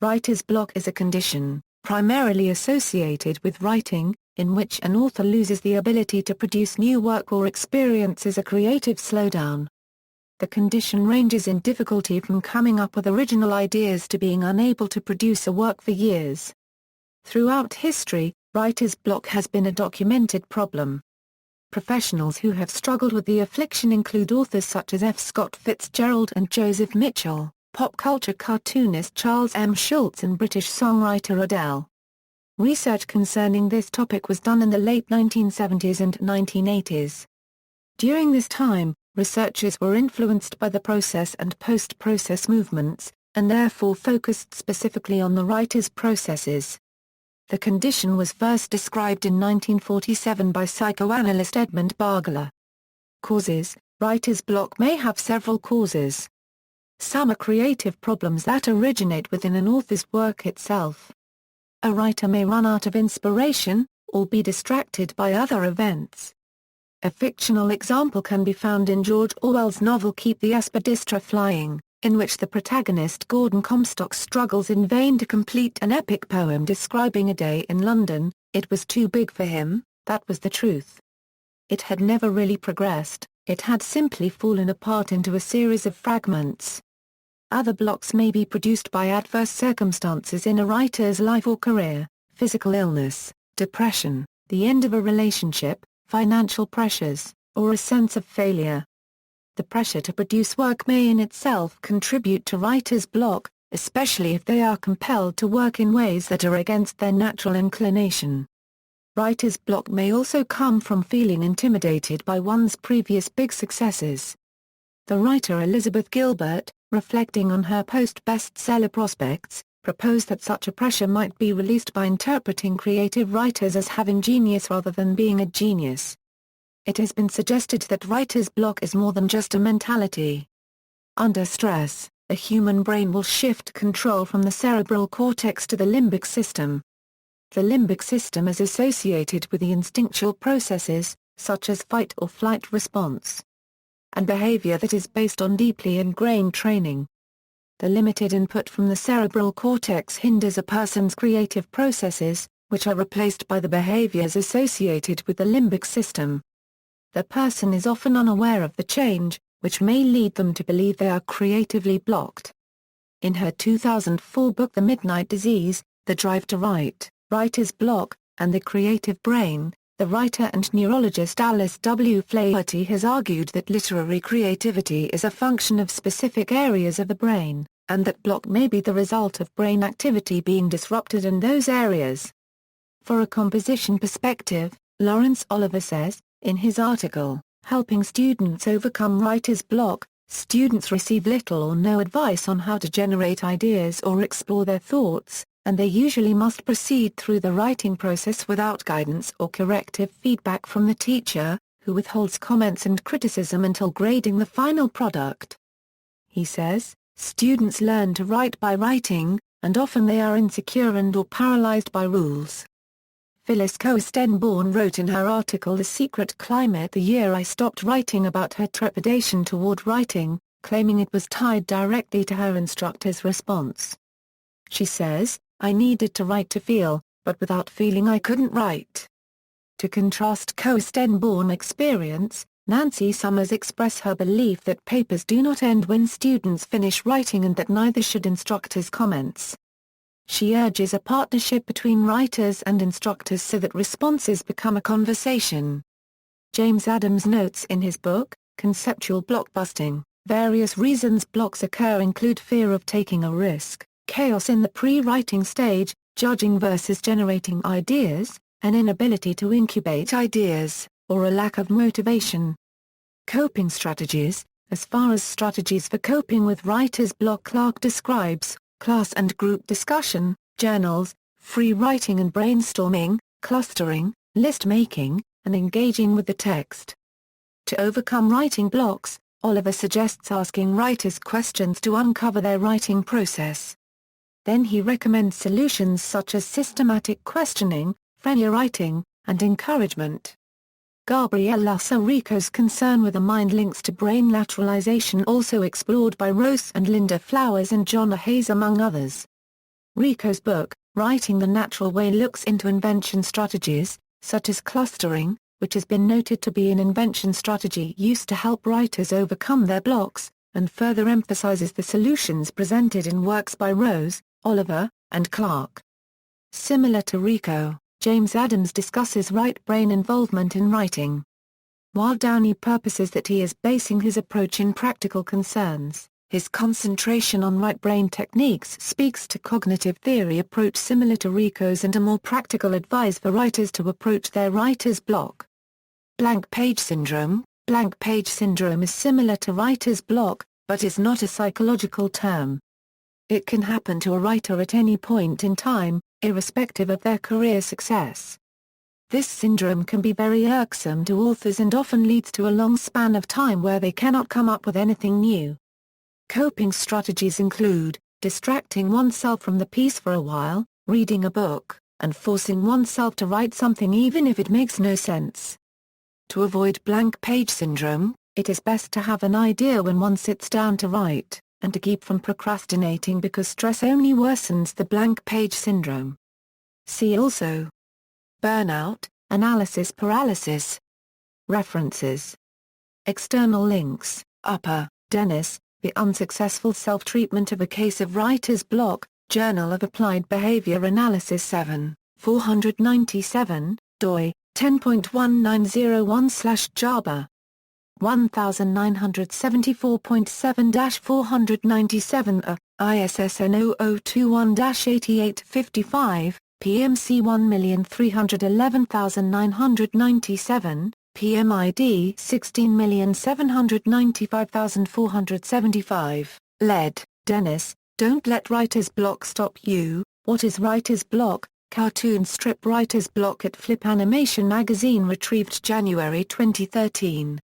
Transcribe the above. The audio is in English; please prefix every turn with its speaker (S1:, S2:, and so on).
S1: Writer's block is a condition, primarily associated with writing, in which an author loses the ability to produce new work or experiences a creative slowdown. The condition ranges in difficulty from coming up with original ideas to being unable to produce a work for years. Throughout history, writer's block has been a documented problem. Professionals who have struggled with the affliction include authors such as F. Scott Fitzgerald and Joseph Mitchell, pop culture cartoonist Charles M. Schulz and British songwriter Adele. Research concerning this topic was done in the late 1970s and 1980s. During this time, researchers were influenced by the process and post-process movements, and therefore focused specifically on the writer's processes. The condition was first described in 1947 by psychoanalyst Edmund Bergler. Causes: writer's block may have several causes. Some are creative problems that originate within an author's work itself. A writer may run out of inspiration, or be distracted by other events. A fictional example can be found in George Orwell's novel Keep the Aspidistra Flying, in which the protagonist Gordon Comstock struggles in vain to complete an epic poem describing a day in London. It was too big for him, that was the truth. It had never really progressed, it had simply fallen apart into a series of fragments. Other blocks may be produced by adverse circumstances in a writer's life or career: physical illness, depression, the end of a relationship, financial pressures, or a sense of failure. The pressure to produce work may in itself contribute to writer's block, especially if they are compelled to work in ways that are against their natural inclination. Writer's block may also come from feeling intimidated by one's previous big successes. The writer Elizabeth Gilbert, reflecting on her post-bestseller prospects, proposed that such a pressure might be released by interpreting creative writers as having genius rather than being a genius. It has been suggested that writer's block is more than just a mentality. Under stress, a human brain will shift control from the cerebral cortex to the limbic system. The limbic system is associated with the instinctual processes, such as fight or flight response, and behavior that is based on deeply ingrained training. The limited input from the cerebral cortex hinders a person's creative processes, which are replaced by the behaviors associated with the limbic system. The person is often unaware of the change, which may lead them to believe they are creatively blocked. In her 2004 book The Midnight Disease, The Drive to Write, Writer's Block, and the Creative Brain, the writer and neurologist Alice W. Flaherty has argued that literary creativity is a function of specific areas of the brain, and that block may be the result of brain activity being disrupted in those areas. For a composition perspective, Lawrence Oliver says, in his article, Helping Students Overcome Writer's Block, students receive little or no advice on how to generate ideas or explore their thoughts, and they usually must proceed through the writing process without guidance or corrective feedback from the teacher, who withholds comments and criticism until grading the final product. He says, students learn to write by writing, and often they are insecure and/or paralyzed by rules. Phyllis Coe-Stenborn wrote in her article The Secret Climate the year I stopped writing about her trepidation toward writing, claiming it was tied directly to her instructor's response. She says, I needed to write to feel, but without feeling I couldn't write. To contrast Coe-Stenborn's experience, Nancy Summers expressed her belief that papers do not end when students finish writing and that neither should instructors' comments. She urges a partnership between writers and instructors so that responses become a conversation. James Adams notes in his book, Conceptual Blockbusting, various reasons blocks occur include fear of taking a risk, chaos in the pre-writing stage, judging versus generating ideas, an inability to incubate ideas, or a lack of motivation. Coping strategies: as far as strategies for coping with writer's block, Clark describes class and group discussion, journals, free writing and brainstorming, clustering, list making, and engaging with the text. To overcome writing blocks, Oliver suggests asking writers questions to uncover their writing process. Then he recommends solutions such as systematic questioning, friendly writing, and encouragement. Gabrielle Lassarico's concern with the mind links to brain lateralization, also explored by Rose and Linda Flowers and John Hayes among others. Rico's book, Writing the Natural Way, looks into invention strategies, such as clustering, which has been noted to be an invention strategy used to help writers overcome their blocks, and further emphasizes the solutions presented in works by Rose, Oliver, and Clark. Similar to Rico, James Adams discusses right brain involvement in writing. While Downey purposes that he is basing his approach in practical concerns, his concentration on right brain techniques speaks to cognitive theory approach similar to Rico's and a more practical advice for writers to approach their writer's block. Blank page syndrome. Blank page syndrome is similar to writer's block, but is not a psychological term. It can happen to a writer at any point in time, irrespective of their career success. This syndrome can be very irksome to authors and often leads to a long span of time where they cannot come up with anything new. Coping strategies include distracting oneself from the piece for a while, reading a book, and forcing oneself to write something even if it makes no sense. To avoid blank page syndrome, it is best to have an idea when one sits down to write, and to keep from procrastinating because stress only worsens the blank page syndrome. See also: burnout, analysis paralysis. References. External links: Upper, Dennis, The Unsuccessful Self-Treatment of a Case of Writer's Block, Journal of Applied Behavior Analysis 7, 497, doi, 10.1901/Java. 1974.7-497 ISSN 0021-8855, PMC 1311997, PMID 16795475, Led, Dennis, Don't Let Writer's Block Stop You, What is Writer's Block? Cartoon strip Writer's Block at Flip Animation Magazine, retrieved January 2013.